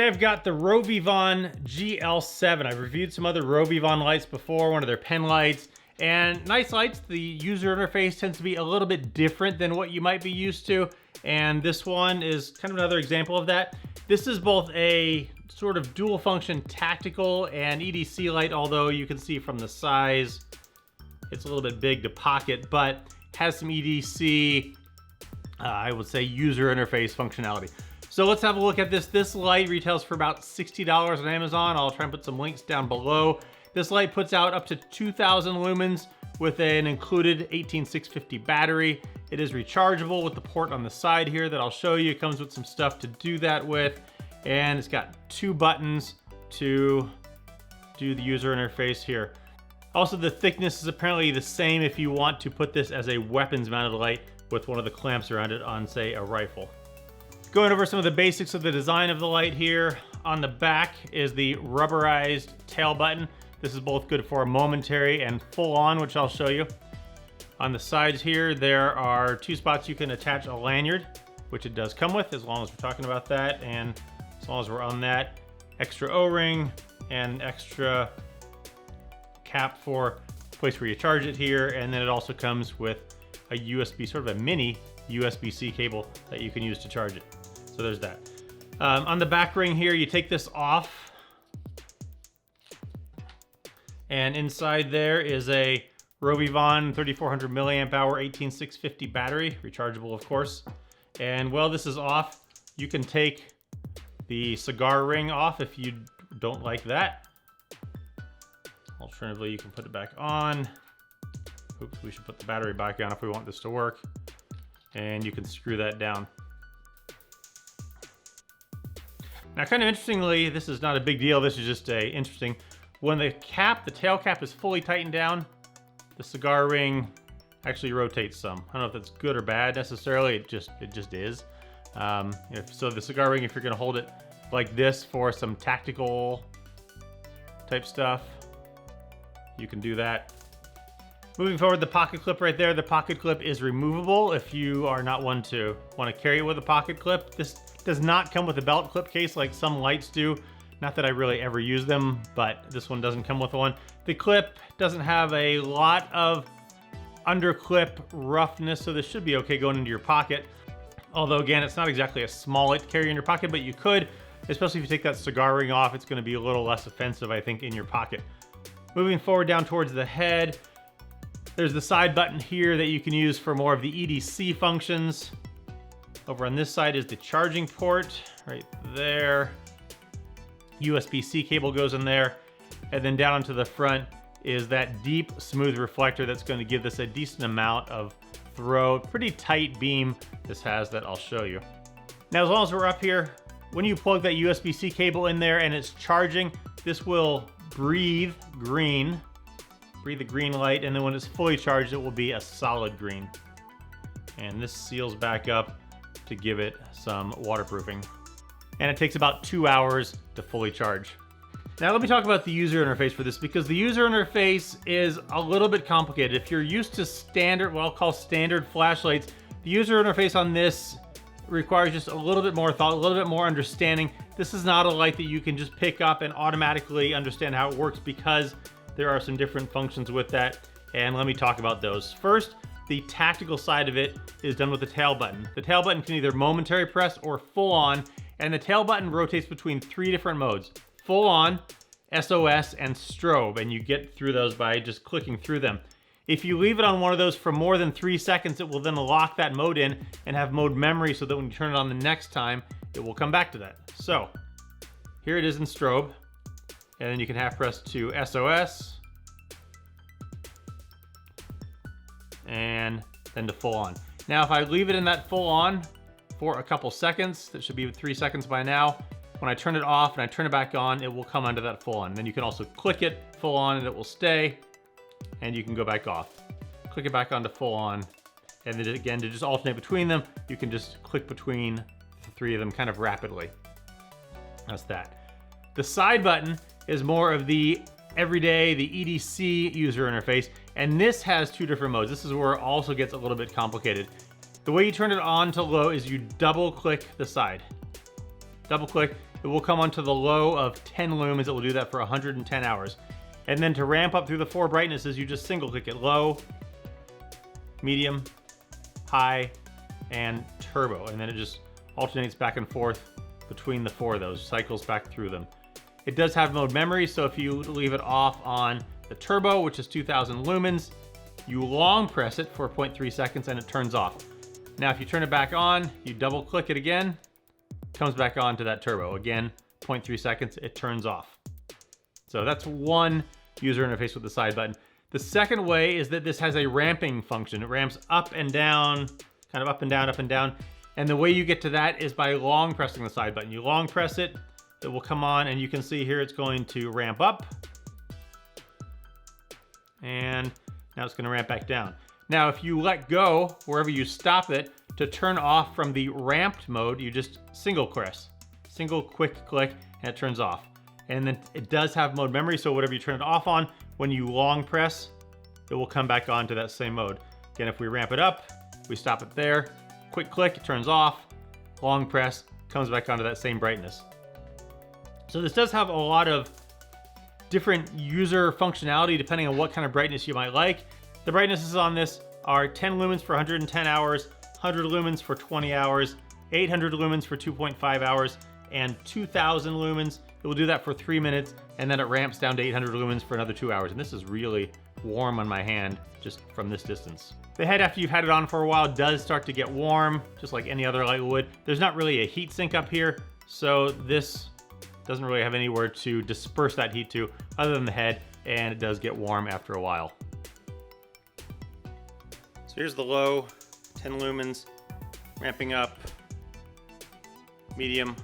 I've got the Rovyvon GL7. I've reviewed some other Rovyvon lights before, one of their pen lights, and nice lights. The user interface tends to be a little bit different than what you might be used to, and this one is kind of another example of that. This is both a sort of dual function tactical and EDC light, although you can see from the size, it's a little bit big to pocket, but has some EDC, I would say user interface functionality. So let's have a look at this. This light retails for about $60 on Amazon. I'll try and put some links down below. This light puts out up to 2,000 lumens with an included 18650 battery. It is rechargeable with the port on the side here that I'll show you. It comes with some stuff to do that with. And it's got 2 buttons to do the user interface here. Also, the thickness is apparently the same if you want to put this as a weapons mounted light with one of the clamps around it on, say, a rifle. Going over some of the basics of the design of the light here. On the back is the rubberized tail button. This is both good for a momentary and full on, which I'll show you. On the sides here, there are 2 spots you can attach a lanyard, which it does come with, as long as we're talking about that. And as long as we're on that, extra O-ring and extra cap for place where you charge it here. And then it also comes with a USB, sort of a mini USB-C cable that you can use to charge it. So there's that. On the back ring here, you take this off, and inside there is a Rovyvon 3400 milliamp hour 18650 battery, rechargeable of course. And while this is off, you can take the cigar ring off if you don't like that. Alternatively, you can put it back on. Oops, we should put the battery back on if we want this to work. And you can screw that down. Now, kind of interestingly, this is not a big deal. This is just interesting. When the tail cap is fully tightened down, the cigar ring actually rotates some. I don't know if that's good or bad necessarily. It just is. So the cigar ring, if you're going to hold it like this for some tactical type stuff, you can do that. Moving forward, the pocket clip right there. The pocket clip is removable if you are not one to want to carry it with a pocket clip. This does not come with a belt clip case like some lights do. Not that I really ever use them, but this one doesn't come with one. The clip doesn't have a lot of underclip roughness, so this should be okay going into your pocket. Although again, it's not exactly a small light to carry in your pocket, but you could, especially if you take that cigar ring off, it's going to be a little less offensive, I think, in your pocket. Moving forward down towards the head, there's the side button here that you can use for more of the EDC functions. Over on this side is the charging port right there. USB-C cable goes in there. And then down onto the front is that deep, smooth reflector that's going to give this a decent amount of throw. Pretty tight beam this has that I'll show you. Now, as long as we're up here, when you plug that USB-C cable in there and it's charging, this will breathe a green light, and then when it's fully charged, it will be a solid green. And this seals back up to give it some waterproofing. And it takes about 2 hours to fully charge. Now let me talk about the user interface for this, because the user interface is a little bit complicated. If you're used to standard, what I'll call standard flashlights, the user interface on this requires just a little bit more thought, a little bit more understanding. This is not a light that you can just pick up and automatically understand how it works, because there are some different functions with that, and let me talk about those. First, the tactical side of it is done with the tail button. The tail button can either momentary press or full on, and the tail button rotates between 3 different modes: full on, SOS, and strobe, and you get through those by just clicking through them. If you leave it on one of those for more than 3 seconds, it will then lock that mode in and have mode memory so that when you turn it on the next time, it will come back to that. So here it is in strobe, and then you can half press to SOS, and then to full on. Now, if I leave it in that full on for a couple seconds, that should be 3 seconds by now, when I turn it off and I turn it back on, it will come under that full on. Then you can also click it full on and it will stay, and you can go back off. Click it back onto full on, and then again, to just alternate between them, you can just click between the 3 of them kind of rapidly. That's that. The side button is more of the everyday, the EDC user interface, and this has 2 different modes. This is where it also gets a little bit complicated. The way you turn it on to low is you double click the side. double click, it will come onto the low of 10 lumens. It will do that for 110 hours. And then to ramp up through the 4 brightnesses, you just single click it: low, medium, high, and turbo. And then it just alternates back and forth between the 4 of those, cycles back through them. It does have mode memory, so if you leave it off on the turbo, which is 2000 lumens, you long press it for 0.3 seconds and it turns off. Now if you turn it back on, you double click it again, it comes back on to that turbo. Again, 0.3 seconds, it turns off. So that's one user interface with the side button. The second way is that this has a ramping function. It ramps up and down, kind of up and down, up and down. And the way you get to that is by long pressing the side button. You long press it, it will come on, and you can see here it's going to ramp up. And now it's gonna ramp back down. Now, if you let go, wherever you stop it, to turn off from the ramped mode, you just single press. Single quick click, and it turns off. And then it does have mode memory, so whatever you turn it off on, when you long press, it will come back on to that same mode. Again, if we ramp it up, we stop it there, quick click, it turns off, long press, comes back onto that same brightness. So this does have a lot of different user functionality depending on what kind of brightness you might like. The brightnesses on this are 10 lumens for 110 hours, 100 lumens for 20 hours, 800 lumens for 2.5 hours, and 2000 lumens. It will do that for 3 minutes, and then it ramps down to 800 lumens for another 2 hours. And this is really warm on my hand just from this distance. The head, after you've had it on for a while, does start to get warm, just like any other light would. There's not really a heat sink up here, so this doesn't really have anywhere to disperse that heat to other than the head, and it does get warm after a while. So here's the low, 10 lumens, ramping up, medium,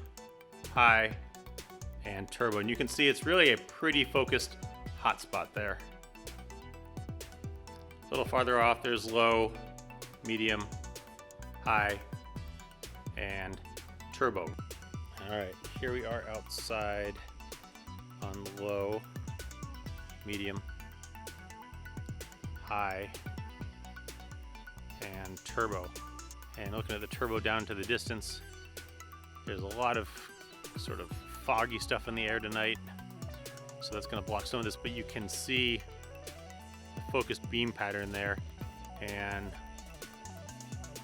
high, and turbo. And you can see it's really a pretty focused hotspot there. A little farther off, there's low, medium, high, and turbo. All right, here we are outside on low, medium, high, and turbo. And looking at the turbo down to the distance, there's a lot of sort of foggy stuff in the air tonight, so that's going to block some of this, but you can see the focused beam pattern there, and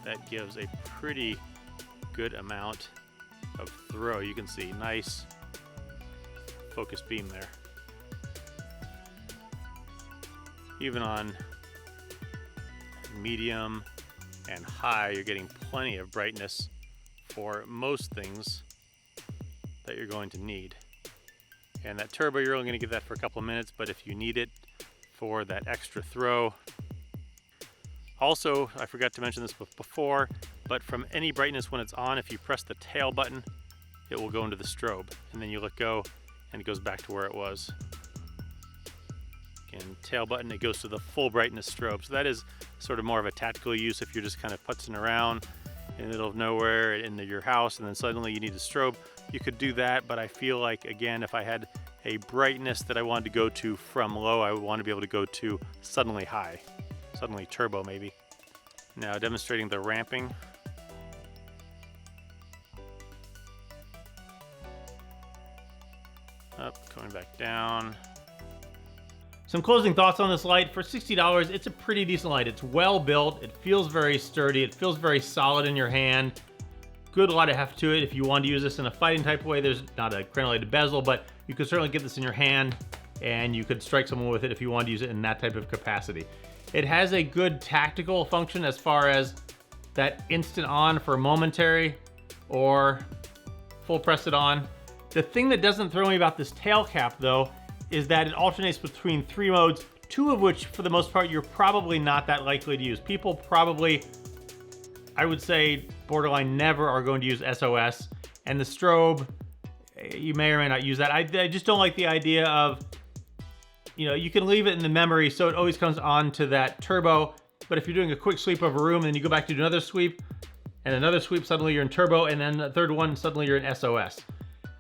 that gives a pretty good amount of throw. You can see nice focused beam there. Even on medium and high, you're getting plenty of brightness for most things that you're going to need. And that turbo, you're only going to get that for a couple of minutes, but if you need it for that extra throw. Also, I forgot to mention this before, but from any brightness when it's on, if you press the tail button, it will go into the strobe, and then you let go and it goes back to where it was. Again, tail button, it goes to the full brightness strobe. So that is sort of more of a tactical use if you're just kind of putzing around in the middle of nowhere in your house and then suddenly you need a strobe. You could do that, but I feel like, again, if I had a brightness that I wanted to go to from low, I would want to be able to go to suddenly high, suddenly turbo maybe. Now demonstrating the ramping. Up, coming back down. Some closing thoughts on this light. For $60, it's a pretty decent light. It's well built, it feels very sturdy, it feels very solid in your hand. Good lot of heft to it. If you want to use this in a fighting type of way, there's not a crenulated bezel, but you could certainly get this in your hand and you could strike someone with it if you want to use it in that type of capacity. It has a good tactical function as far as that instant on for momentary or full press it on. The thing that doesn't throw me about this tail cap though is that it alternates between 3 modes, 2 of which for the most part you're probably not that likely to use. People probably, I would say borderline never are going to use SOS, and the strobe, you may or may not use that. I just don't like the idea of, you know, you can leave it in the memory so it always comes on to that turbo, but if you're doing a quick sweep of a room and then you go back to do another sweep, and another sweep, suddenly you're in turbo, and then the third one, suddenly you're in SOS.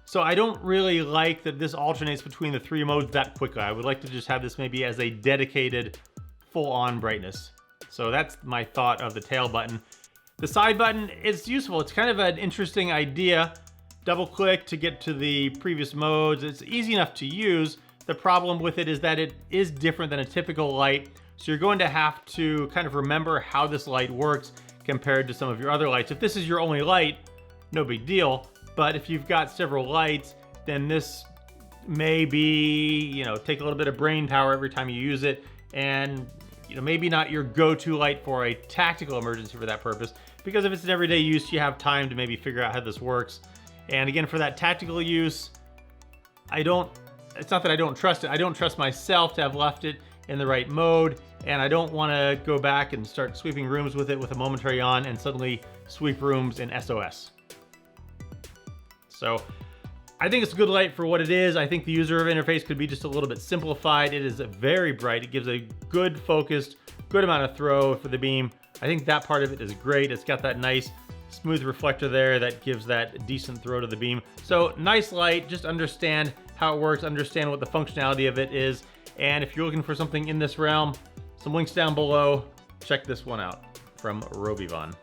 So I don't really like that this alternates between the 3 modes that quickly. I would like to just have this maybe as a dedicated full-on brightness. So that's my thought of the tail button. The side button is useful. It's kind of an interesting idea. double click to get to the previous modes. It's easy enough to use. The problem with it is that it is different than a typical light. So you're going to have to kind of remember how this light works compared to some of your other lights. If this is your only light, no big deal. But if you've got several lights, then this may be, you know, take a little bit of brain power every time you use it. And, you know, maybe not your go-to light for a tactical emergency for that purpose. Because if it's an everyday use, you have time to maybe figure out how this works. And again, for that tactical use, it's not that I don't trust it. I don't trust myself to have left it in the right mode. And I don't want to go back and start sweeping rooms with it with a momentary on and suddenly sweep rooms in SOS. So I think it's a good light for what it is. I think the user interface could be just a little bit simplified. It is very bright. It gives a good focused, good amount of throw for the beam. I think that part of it is great. It's got that nice smooth reflector there that gives that decent throw to the beam. So nice light, just understand how it works, understand what the functionality of it is. And if you're looking for something in this realm, some links down below. Check this one out from Rovyvon.